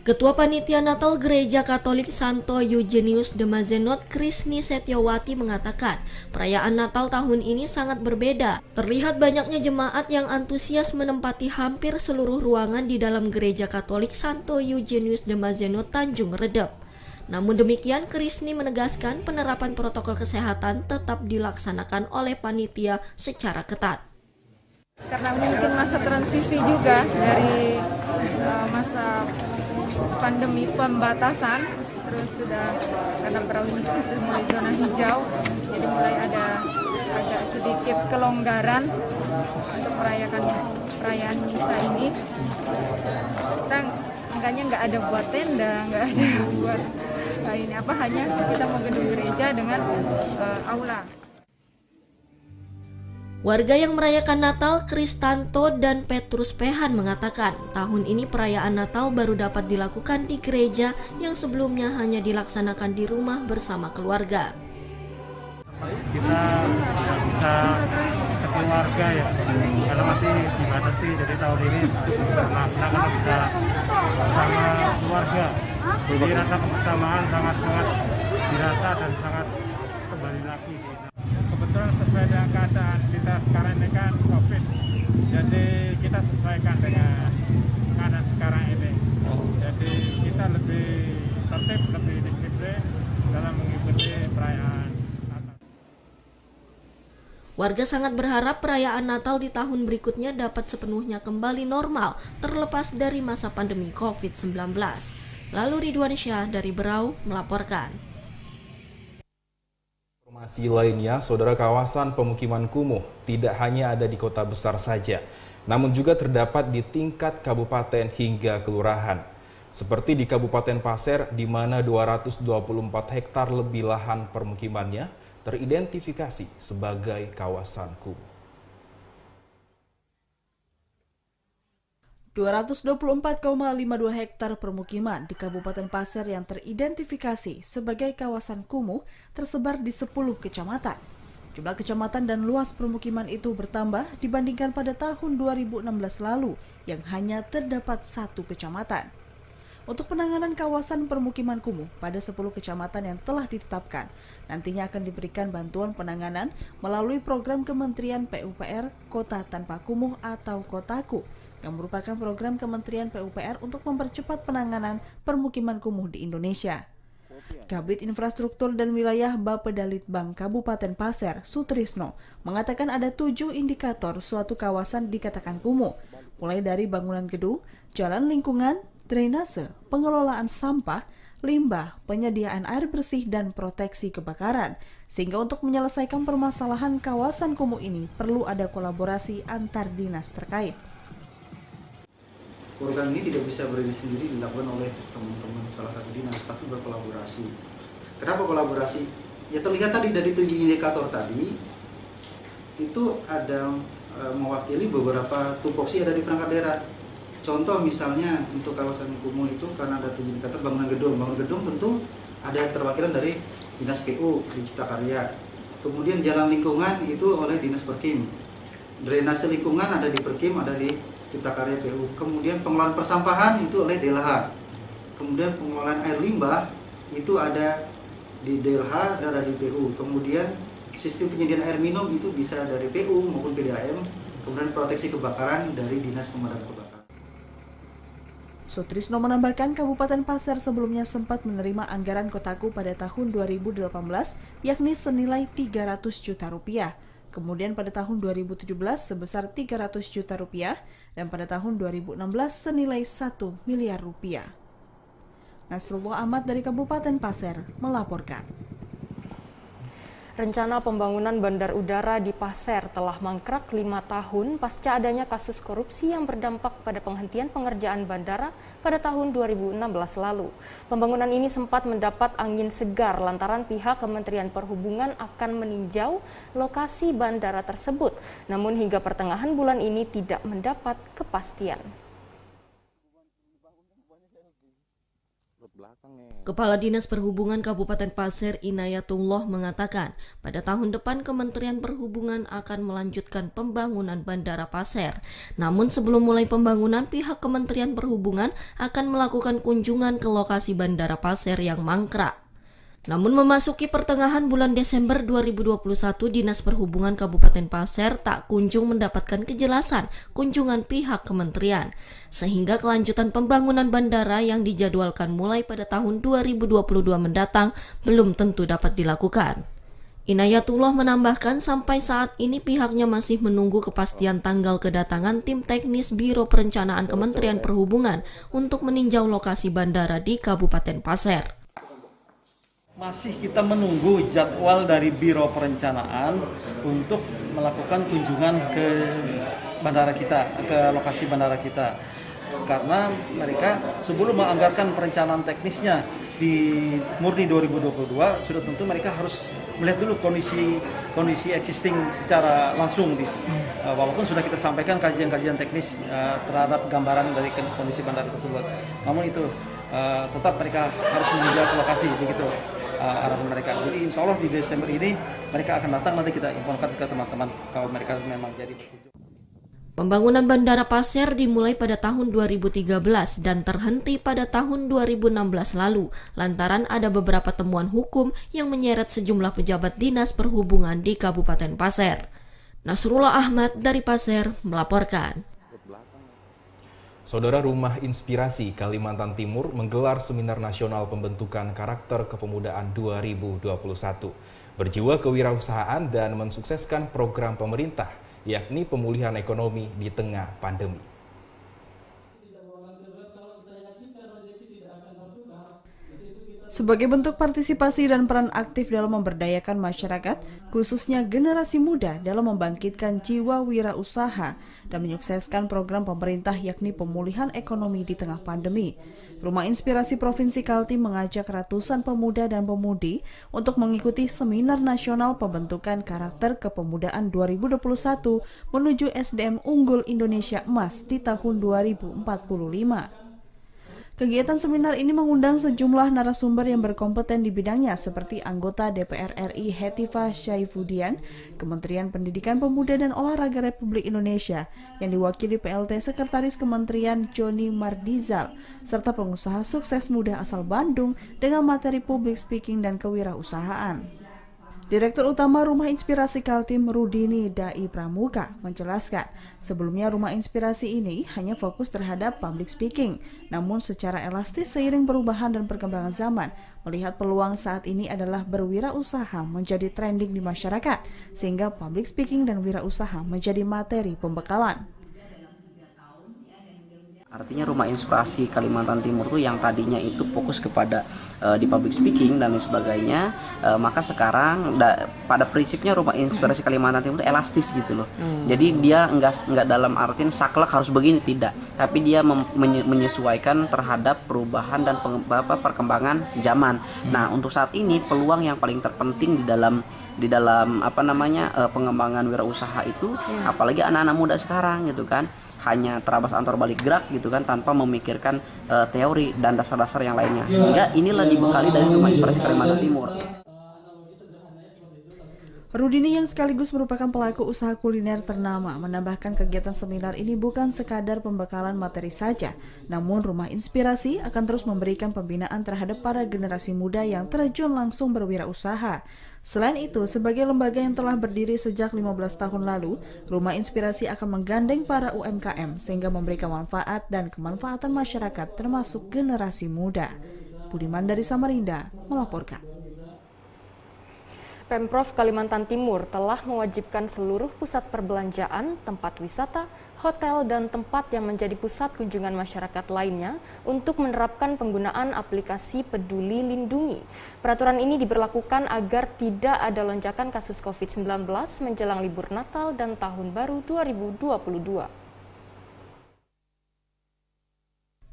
Ketua Panitia Natal Gereja Katolik Santo Eugenius de Mazenod, Krisni Setiawati mengatakan, perayaan Natal tahun ini sangat berbeda. Terlihat banyaknya jemaat yang antusias menempati hampir seluruh ruangan di dalam Gereja Katolik Santo Eugenius de Mazenod Tanjung Redep. Namun demikian, Krisni menegaskan penerapan protokol kesehatan tetap dilaksanakan oleh panitia secara ketat. Karena mungkin masa transisi juga dari masa pandemi pembatasan, terus sudah karena Berau ini sudah mulai zona hijau, jadi mulai ada agak sedikit kelonggaran untuk merayakan perayaan misa ini. Kita makanya nggak ada buat tenda, nggak ada buat ini apa, hanya kita mau gedung gereja dengan aula. Warga yang merayakan Natal, Kristanto dan Petrus Pehan mengatakan, tahun ini perayaan Natal baru dapat dilakukan di gereja yang sebelumnya hanya dilaksanakan di rumah bersama keluarga. Kita bisa keluarga ya, karena masih dibatasi, jadi tahun ini kita bisa bersama keluarga. Jadi rasa kebersamaan sangat-sangat dirasa dan sangat kembali lagi. Kebetulan sesuai dengan keadaan kita sekarang ini kan COVID, jadi kita sesuaikan dengan keadaan sekarang ini. Jadi kita lebih tertib, lebih disiplin dalam mengikuti perayaan Natal. Warga sangat berharap perayaan Natal di tahun berikutnya dapat sepenuhnya kembali normal, terlepas dari masa pandemi COVID-19. Lalu Ridwan Syah dari Berau melaporkan. Informasi lainnya, saudara, kawasan pemukiman kumuh tidak hanya ada di kota besar saja, namun juga terdapat di tingkat kabupaten hingga kelurahan. Seperti di Kabupaten Pasir, di mana 224 hektar lebih lahan permukimannya teridentifikasi sebagai kawasan kumuh. 224,52 hektar permukiman di Kabupaten Pasir yang teridentifikasi sebagai kawasan kumuh tersebar di 10 kecamatan. Jumlah kecamatan dan luas permukiman itu bertambah dibandingkan pada tahun 2016 lalu yang hanya terdapat 1 kecamatan. Untuk penanganan kawasan permukiman kumuh pada 10 kecamatan yang telah ditetapkan, nantinya akan diberikan bantuan penanganan melalui program Kementerian PUPR Kota Tanpa Kumuh atau Kotaku, yang merupakan program Kementerian PUPR untuk mempercepat penanganan permukiman kumuh di Indonesia. Kabid Infrastruktur dan Wilayah Bapedalitbang Kabupaten Pasir, Sutrisno, mengatakan ada 7 indikator suatu kawasan dikatakan kumuh, mulai dari bangunan gedung, jalan lingkungan, drainase, pengelolaan sampah, limbah, penyediaan air bersih, dan proteksi kebakaran. Sehingga untuk menyelesaikan permasalahan kawasan kumuh ini perlu ada kolaborasi antar dinas terkait. Program ini tidak bisa berdiri sendiri, dilakukan oleh teman-teman salah satu dinas, tapi berkolaborasi. Kenapa kolaborasi? Ya terlihat tadi dari 7 indikator tadi, itu ada mewakili beberapa tupoksi ada di perangkat daerah. Contoh misalnya untuk kawasan kumuh itu karena ada 7 indikator bangunan gedung. Bangunan gedung tentu ada terwakilan dari Dinas PU di Cipta Karya. Kemudian jalan lingkungan itu oleh Dinas Perkim. Drainase lingkungan ada di Perkim, ada di Cipta Karya PU. Kemudian pengelolaan persampahan itu oleh DLH. Kemudian pengelolaan air limbah itu ada di DLH dan ada di PU. Kemudian sistem penyediaan air minum itu bisa dari PU maupun PDAM. Kemudian proteksi kebakaran dari Dinas Pemadam Kebakaran. Sutrisno menambahkan Kabupaten Pasir sebelumnya sempat menerima anggaran Kotaku pada tahun 2018 yakni senilai 300 juta rupiah. Kemudian pada tahun 2017 sebesar 300 juta rupiah dan pada tahun 2016 senilai 1 miliar rupiah. Nasrullah Ahmad dari Kabupaten Pasir melaporkan. Rencana pembangunan bandar udara di Pasir telah mangkrak 5 tahun pasca adanya kasus korupsi yang berdampak pada penghentian pengerjaan bandara pada tahun 2016 lalu. Pembangunan ini sempat mendapat angin segar lantaran pihak Kementerian Perhubungan akan meninjau lokasi bandara tersebut. Namun hingga pertengahan bulan ini tidak mendapat kepastian. Kepala Dinas Perhubungan Kabupaten Pasir Inayatullah mengatakan, pada tahun depan Kementerian Perhubungan akan melanjutkan pembangunan Bandara Pasir. Namun sebelum mulai pembangunan, pihak Kementerian Perhubungan akan melakukan kunjungan ke lokasi Bandara Pasir yang mangkrak. Namun memasuki pertengahan bulan Desember 2021, Dinas Perhubungan Kabupaten Pasir tak kunjung mendapatkan kejelasan kunjungan pihak kementerian, sehingga kelanjutan pembangunan bandara yang dijadwalkan mulai pada tahun 2022 mendatang belum tentu dapat dilakukan. Inayatullah menambahkan sampai saat ini pihaknya masih menunggu kepastian tanggal kedatangan tim teknis Biro Perencanaan Kementerian Perhubungan untuk meninjau lokasi bandara di Kabupaten Pasir. Masih kita menunggu jadwal dari Biro Perencanaan untuk melakukan kunjungan ke bandara kita, ke lokasi bandara kita. Karena mereka sebelum menganggarkan perencanaan teknisnya di murni 2022, sudah tentu mereka harus melihat dulu kondisi existing secara langsung. Walaupun sudah kita sampaikan kajian-kajian teknis terhadap gambaran dari kondisi bandara tersebut. Namun itu tetap mereka harus meninjau ke lokasi, begitu arahan mereka. Jadi insya Allah di Desember ini mereka akan datang, nanti kita infokan ke teman-teman kalau mereka memang jadi berkunjung. Pembangunan Bandara Pasir dimulai pada tahun 2013 dan terhenti pada tahun 2016 lalu lantaran ada beberapa temuan hukum yang menyeret sejumlah pejabat Dinas Perhubungan di Kabupaten Pasir. Nasrullah Ahmad dari Pasir melaporkan. Saudara, Rumah Inspirasi Kalimantan Timur menggelar Seminar Nasional Pembentukan Karakter Kepemudaan 2021. Berjiwa kewirausahaan dan mensukseskan program pemerintah, yakni pemulihan ekonomi di tengah pandemi. Sebagai bentuk partisipasi dan peran aktif dalam memberdayakan masyarakat, khususnya generasi muda dalam membangkitkan jiwa wirausaha dan menyukseskan program pemerintah yakni pemulihan ekonomi di tengah pandemi. Rumah Inspirasi Provinsi Kaltim mengajak ratusan pemuda dan pemudi untuk mengikuti Seminar Nasional Pembentukan Karakter Kepemudaan 2021 menuju SDM Unggul Indonesia Emas di tahun 2045. Kegiatan seminar ini mengundang sejumlah narasumber yang berkompeten di bidangnya seperti anggota DPR RI Hetifah Syaifudian, Kementerian Pendidikan Pemuda dan Olahraga Republik Indonesia yang diwakili PLT Sekretaris Kementerian Joni Mardizal, serta pengusaha sukses muda asal Bandung dengan materi public speaking dan kewirausahaan. Direktur Utama Rumah Inspirasi Kaltim Rudini Dai Pramuka menjelaskan, sebelumnya Rumah Inspirasi ini hanya fokus terhadap public speaking, namun secara elastis seiring perubahan dan perkembangan zaman, melihat peluang saat ini adalah berwirausaha menjadi trending di masyarakat, sehingga public speaking dan wirausaha menjadi materi pembekalan. Artinya Rumah Inspirasi Kalimantan Timur tuh yang tadinya itu fokus kepada di public speaking dan lain sebagainya, maka sekarang pada prinsipnya Rumah Inspirasi Kalimantan Timur itu elastis gitu loh. Jadi dia enggak dalam artian saklek harus begini, tidak, tapi dia menyesuaikan terhadap perubahan dan perkembangan zaman. Nah, untuk saat ini peluang yang paling terpenting di dalam pengembangan wirausaha itu, apalagi anak-anak muda sekarang gitu kan, hanya terabas antar balik gerak gitu kan, tanpa memikirkan teori dan dasar-dasar yang lainnya. Hingga inilah dibekali dari Rumah Inspirasi Kalimantan Timur. Rudini yang sekaligus merupakan pelaku usaha kuliner ternama menambahkan kegiatan seminar ini bukan sekadar pembekalan materi saja, namun Rumah Inspirasi akan terus memberikan pembinaan terhadap para generasi muda yang terjun langsung berwirausaha. Selain itu, sebagai lembaga yang telah berdiri sejak 15 tahun lalu, Rumah Inspirasi akan menggandeng para UMKM sehingga memberikan manfaat dan kemanfaatan masyarakat termasuk generasi muda. Budiman dari Samarinda melaporkan. Pemprov Kalimantan Timur telah mewajibkan seluruh pusat perbelanjaan, tempat wisata, hotel, dan tempat yang menjadi pusat kunjungan masyarakat lainnya untuk menerapkan penggunaan aplikasi Peduli Lindungi. Peraturan ini diberlakukan agar tidak ada lonjakan kasus COVID-19 menjelang libur Natal dan Tahun Baru 2022.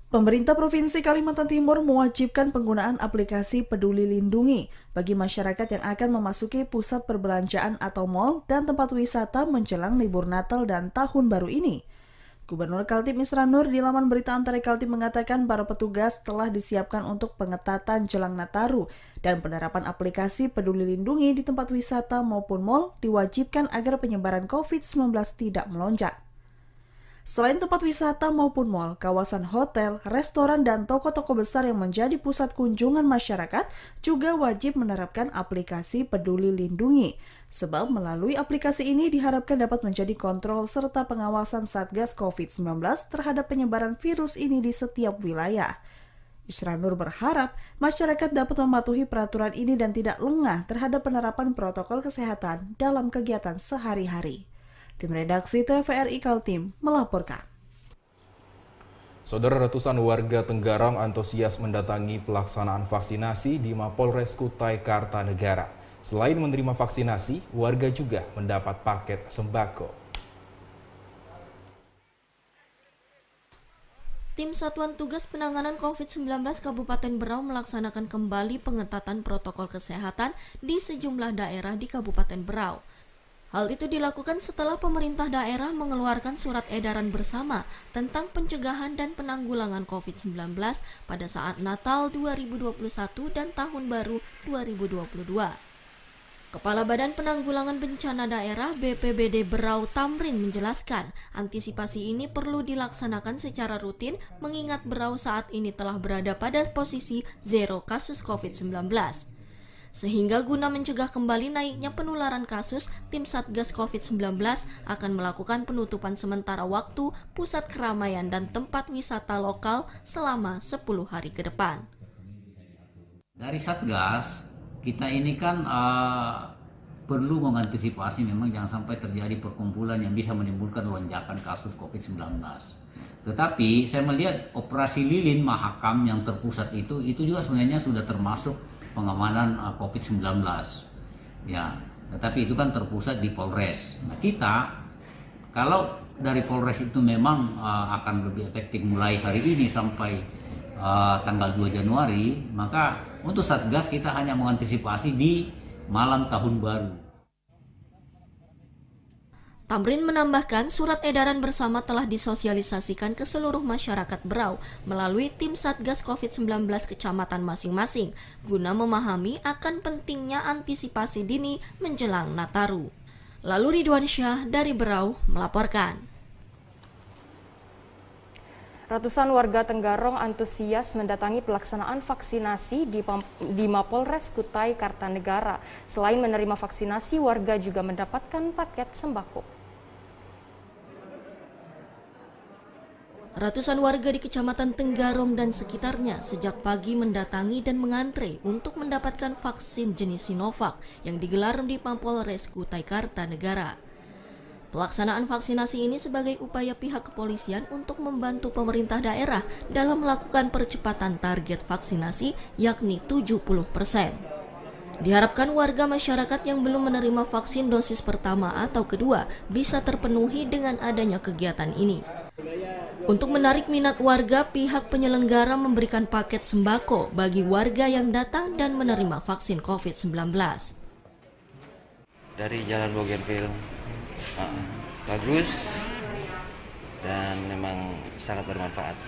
Pemerintah Provinsi Kalimantan Timur mewajibkan penggunaan aplikasi Peduli Lindungi bagi masyarakat yang akan memasuki pusat perbelanjaan atau mal dan tempat wisata menjelang libur Natal dan Tahun Baru ini. Gubernur Kaltim Isranur di laman berita Antara Kaltim mengatakan para petugas telah disiapkan untuk pengetatan jelang Nataru dan penerapan aplikasi Peduli Lindungi di tempat wisata maupun mal diwajibkan agar penyebaran COVID-19 tidak melonjak. Selain tempat wisata maupun mal, kawasan hotel, restoran, dan toko-toko besar yang menjadi pusat kunjungan masyarakat juga wajib menerapkan aplikasi Peduli Lindungi. Sebab melalui aplikasi ini diharapkan dapat menjadi kontrol serta pengawasan Satgas COVID-19 terhadap penyebaran virus ini di setiap wilayah. Isranur berharap masyarakat dapat mematuhi peraturan ini dan tidak lengah terhadap penerapan protokol kesehatan dalam kegiatan sehari-hari. Tim redaksi TVRI Kaltim melaporkan. Saudara, ratusan warga Tenggarong antusias mendatangi pelaksanaan vaksinasi di Mapolres Kutai Kartanegara. Selain menerima vaksinasi, warga juga mendapat paket sembako. Tim Satuan Tugas Penanganan COVID-19 Kabupaten Berau melaksanakan kembali pengetatan protokol kesehatan di sejumlah daerah di Kabupaten Berau. Hal itu dilakukan setelah pemerintah daerah mengeluarkan surat edaran bersama tentang pencegahan dan penanggulangan COVID-19 pada saat Natal 2021 dan Tahun Baru 2022. Kepala Badan Penanggulangan Bencana Daerah BPBD Berau Tamrin menjelaskan, antisipasi ini perlu dilaksanakan secara rutin mengingat Berau saat ini telah berada pada posisi 0 kasus COVID-19. Sehingga guna mencegah kembali naiknya penularan kasus, tim Satgas COVID-19 akan melakukan penutupan sementara waktu pusat keramaian dan tempat wisata lokal selama 10 hari ke depan. Dari Satgas, kita ini kan perlu mengantisipasi memang jangan sampai terjadi perkumpulan yang bisa menimbulkan lonjakan kasus COVID-19. Tetapi saya melihat operasi lilin Mahakam yang terpusat itu juga sebenarnya sudah termasuk pengamanan COVID-19. Ya, tetapi itu kan terpusat di Polres. Nah, kita kalau dari Polres itu memang akan lebih efektif mulai hari ini sampai tanggal 2 Januari, maka untuk Satgas kita hanya mengantisipasi di malam tahun baru. Tamrin menambahkan surat edaran bersama telah disosialisasikan ke seluruh masyarakat Berau melalui tim Satgas COVID-19 kecamatan masing-masing guna memahami akan pentingnya antisipasi dini menjelang Nataru. Lalu Ridwan Syah dari Berau melaporkan. Ratusan warga Tenggarong antusias mendatangi pelaksanaan vaksinasi di Mapolres Kutai Kartanegara. Selain menerima vaksinasi, warga juga mendapatkan paket sembako. Ratusan warga di Kecamatan Tenggarong dan sekitarnya sejak pagi mendatangi dan mengantre untuk mendapatkan vaksin jenis Sinovac yang digelar di Mapolres Kutai Kartanegara. Pelaksanaan vaksinasi ini sebagai upaya pihak kepolisian untuk membantu pemerintah daerah dalam melakukan percepatan target vaksinasi yakni 70%. Diharapkan warga masyarakat yang belum menerima vaksin dosis pertama atau kedua bisa terpenuhi dengan adanya kegiatan ini. Untuk menarik minat warga, pihak penyelenggara memberikan paket sembako bagi warga yang datang dan menerima vaksin COVID-19. Dari Jalan Bougainville, bagus dan memang sangat bermanfaat.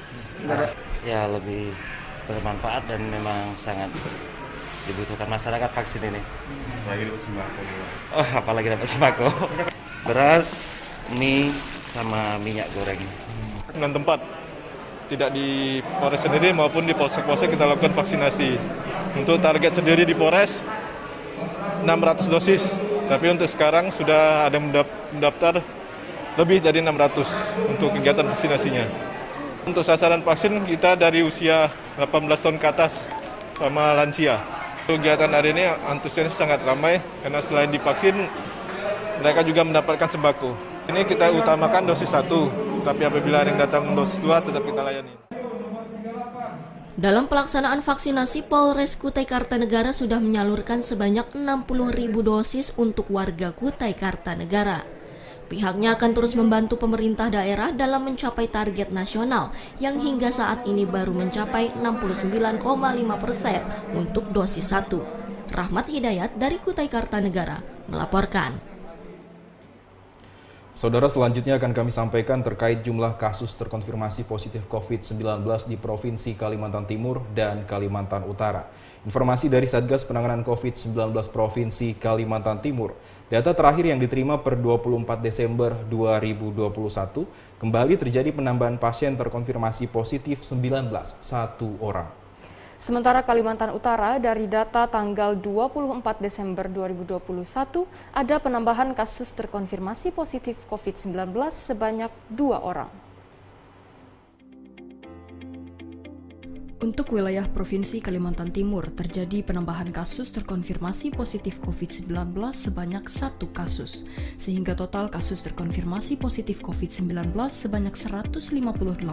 Ya, lebih bermanfaat dan memang sangat dibutuhkan masyarakat vaksin ini. Apalagi dapat sembako. Oh, apalagi dapat sembako. Beras, mie, sama minyak goreng. 6 tempat, tidak di Polres sendiri maupun di polsek-polsek kita lakukan vaksinasi. Untuk target sendiri di Polres 600 dosis, tapi untuk sekarang sudah ada mendaftar lebih dari 600 untuk kegiatan vaksinasinya. Untuk sasaran vaksin kita dari usia 18 tahun ke atas sama lansia. Kegiatan hari ini antusias sangat ramai karena selain divaksin mereka juga mendapatkan sembako. Ini kita utamakan dosis 1, tapi apabila ada yang datang dosis 2 tetap kita layani. Dalam pelaksanaan vaksinasi, Polres Kutai Kartanegara sudah menyalurkan sebanyak 60.000 dosis untuk warga Kutai Kartanegara. Pihaknya akan terus membantu pemerintah daerah dalam mencapai target nasional yang hingga saat ini baru mencapai 69,5% untuk dosis 1. Rahmat Hidayat dari Kutai Kartanegara melaporkan. Saudara, selanjutnya akan kami sampaikan terkait jumlah kasus terkonfirmasi positif COVID-19 di Provinsi Kalimantan Timur dan Kalimantan Utara. Informasi dari Satgas Penanganan COVID-19 Provinsi Kalimantan Timur. Data terakhir yang diterima per 24 Desember 2021, kembali terjadi penambahan pasien terkonfirmasi positif 19, 1 orang. Sementara Kalimantan Utara, dari data tanggal 24 Desember 2021, ada penambahan kasus terkonfirmasi positif COVID-19 sebanyak 2 orang. Untuk wilayah Provinsi Kalimantan Timur, terjadi penambahan kasus terkonfirmasi positif COVID-19 sebanyak 1 kasus, sehingga total kasus terkonfirmasi positif COVID-19 sebanyak 158.317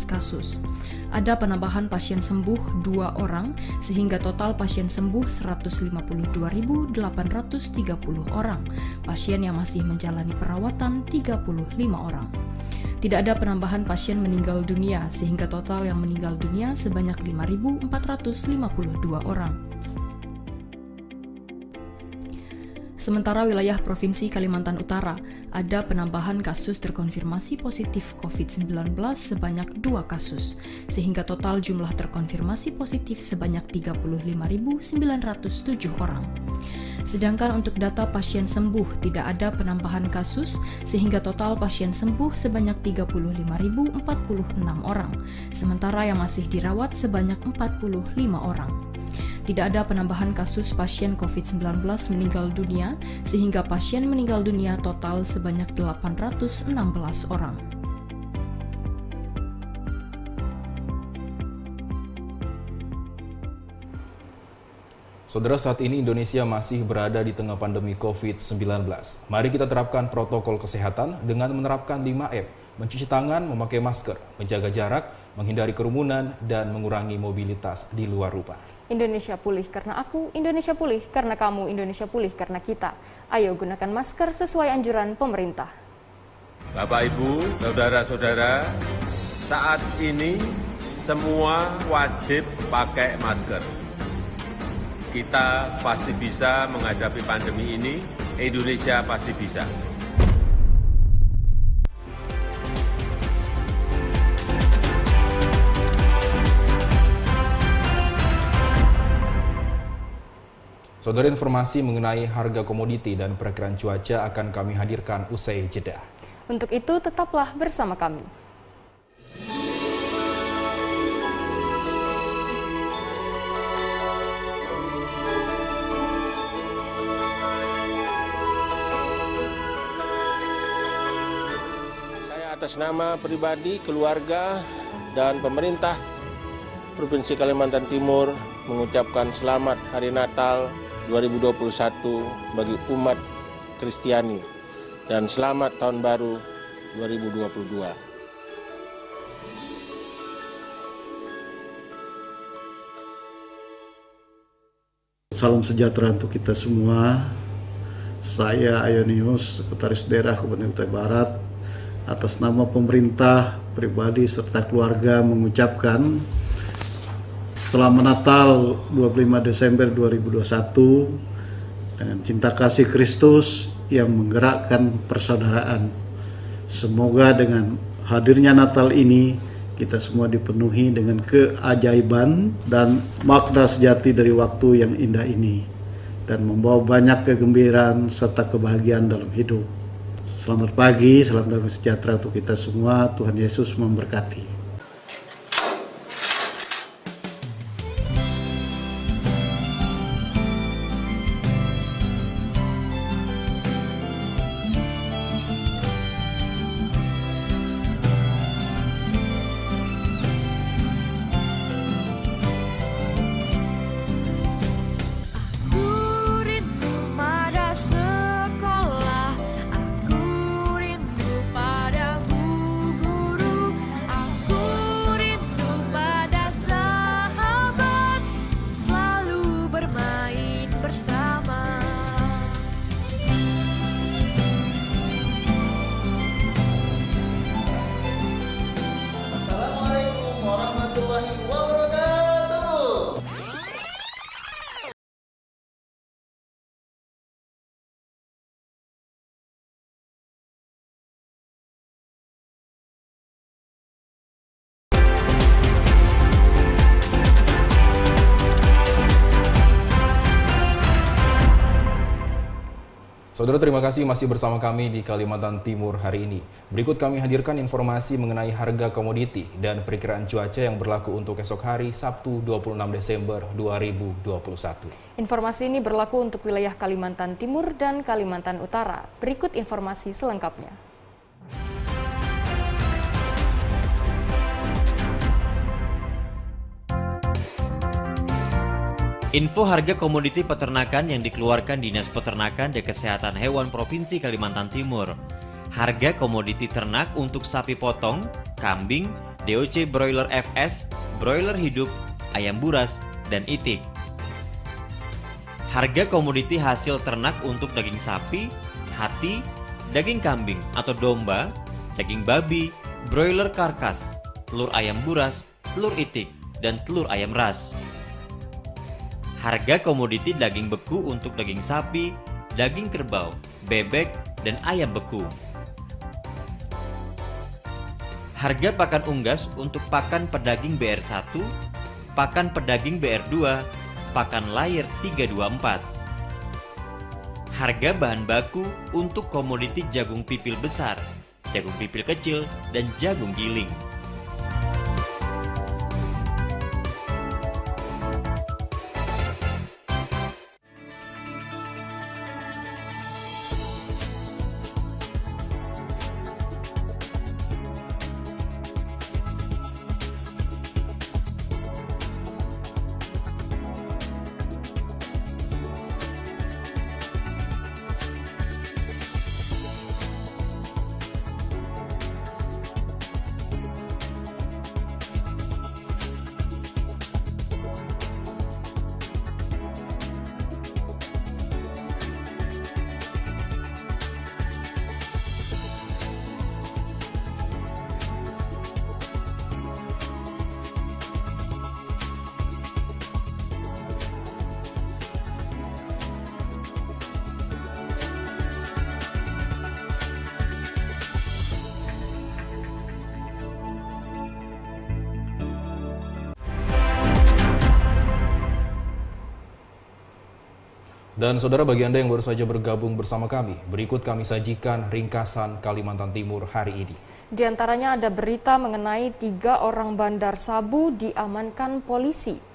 kasus. Ada penambahan pasien sembuh 2 orang, sehingga total pasien sembuh 152.830 orang. Pasien yang masih menjalani perawatan 35 orang. Tidak ada penambahan pasien meninggal dunia, sehingga total yang meninggal dunia sebanyak 5.452 orang. Sementara wilayah Provinsi Kalimantan Utara, ada penambahan kasus terkonfirmasi positif COVID-19 sebanyak 2 kasus, sehingga total jumlah terkonfirmasi positif sebanyak 35.907 orang. Sedangkan untuk data pasien sembuh tidak ada penambahan kasus, sehingga total pasien sembuh sebanyak 35.046 orang, sementara yang masih dirawat sebanyak 45 orang. Tidak ada penambahan kasus pasien COVID-19 meninggal dunia, sehingga pasien meninggal dunia total sebanyak 816 orang. Saudara, saat ini Indonesia masih berada di tengah pandemi COVID-19. Mari kita terapkan protokol kesehatan dengan menerapkan 5M mencuci tangan, memakai masker, menjaga jarak, menghindari kerumunan, dan mengurangi mobilitas di luar rumah. Indonesia pulih karena aku, Indonesia pulih karena kamu, Indonesia pulih karena kita. Ayo gunakan masker sesuai anjuran pemerintah. Bapak, Ibu, saudara-saudara, saat ini semua wajib pakai masker. Kita pasti bisa menghadapi pandemi ini, Indonesia pasti bisa. Saudara, informasi mengenai harga komoditi dan perakiraan cuaca akan kami hadirkan usai jeda. Untuk itu, tetaplah bersama kami. Atas nama pribadi, keluarga, dan pemerintah Provinsi Kalimantan Timur mengucapkan selamat Hari Natal 2021 bagi umat Kristiani dan selamat Tahun Baru 2022. Salam sejahtera untuk kita semua. Saya Ayonius, Sekretaris Daerah Kabupaten Kutai Barat, atas nama pemerintah, pribadi, serta keluarga mengucapkan Selamat Natal 25 Desember 2021 dengan cinta kasih Kristus yang menggerakkan persaudaraan. Semoga dengan hadirnya Natal ini kita semua dipenuhi dengan keajaiban dan makna sejati dari waktu yang indah ini dan membawa banyak kegembiraan serta kebahagiaan dalam hidup. Selamat pagi, salam damai sejahtera untuk kita semua. Tuhan Yesus memberkati. Saudara, terima kasih masih bersama kami di Kalimantan Timur hari ini. Berikut kami hadirkan informasi mengenai harga komoditi dan perkiraan cuaca yang berlaku untuk esok hari Sabtu 26 Desember 2021. Informasi ini berlaku untuk wilayah Kalimantan Timur dan Kalimantan Utara. Berikut informasi selengkapnya. Info harga komoditi peternakan yang dikeluarkan Dinas Peternakan dan Kesehatan Hewan Provinsi Kalimantan Timur. Harga komoditi ternak untuk sapi potong, kambing, DOC broiler FS, broiler hidup, ayam buras, dan itik. Harga komoditi hasil ternak untuk daging sapi, hati, daging kambing atau domba, daging babi, broiler karkas, telur ayam buras, telur itik, dan telur ayam ras. Harga komoditi daging beku untuk daging sapi, daging kerbau, bebek, dan ayam beku. Harga pakan unggas untuk pakan pedaging BR1, pakan pedaging BR2, pakan layar 324. Harga bahan baku untuk komoditi jagung pipil besar, jagung pipil kecil, dan jagung giling. Dan saudara, bagi Anda yang baru saja bergabung bersama kami, berikut kami sajikan ringkasan Kalimantan Timur hari ini. Di antaranya ada berita mengenai 3 orang bandar sabu diamankan polisi.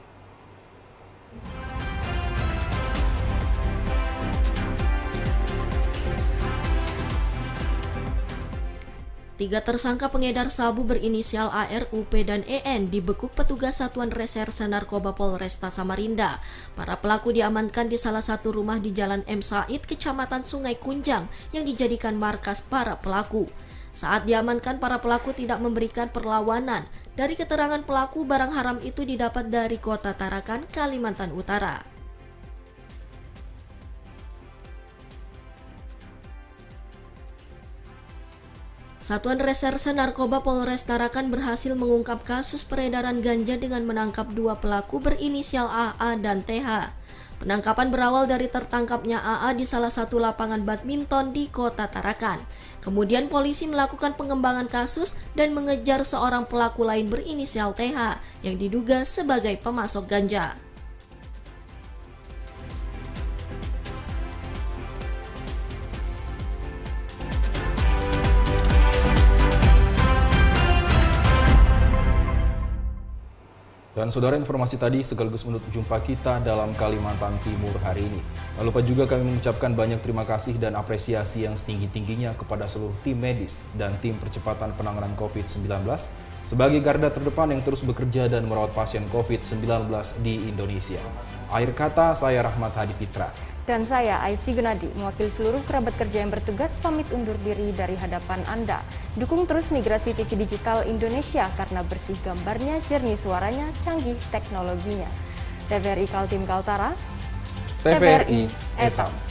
Tiga tersangka pengedar sabu berinisial AR, UP, dan EN dibekuk petugas Satuan Reserse Narkoba Polresta Samarinda. Para pelaku diamankan di salah satu rumah di Jalan M. Said, Kecamatan Sungai Kunjang, yang dijadikan markas para pelaku. Saat diamankan, para pelaku tidak memberikan perlawanan. Dari keterangan pelaku, barang haram itu didapat dari Kota Tarakan, Kalimantan Utara. Satuan Reserse Narkoba Polres Tarakan berhasil mengungkap kasus peredaran ganja dengan menangkap 2 pelaku berinisial AA dan TH. Penangkapan berawal dari tertangkapnya AA di salah satu lapangan badminton di Kota Tarakan. Kemudian polisi melakukan pengembangan kasus dan mengejar seorang pelaku lain berinisial TH yang diduga sebagai pemasok ganja. Dan saudara, informasi tadi sekaligus menutup jumpa kita dalam Kalimantan Timur hari ini. Tak lupa juga kami mengucapkan banyak terima kasih dan apresiasi yang setinggi-tingginya kepada seluruh tim medis dan tim percepatan penanganan COVID-19 sebagai garda terdepan yang terus bekerja dan merawat pasien COVID-19 di Indonesia. Akhir kata, saya Rahmat Hadi Fitra. Dan saya, Aisy Gunadi, mewakili seluruh kerabat kerja yang bertugas, pamit undur diri dari hadapan Anda. Dukung terus Migrasi TV Digital Indonesia karena bersih gambarnya, jernih suaranya, canggih teknologinya. TVRI Kaltim Kaltara, TVRI Etam.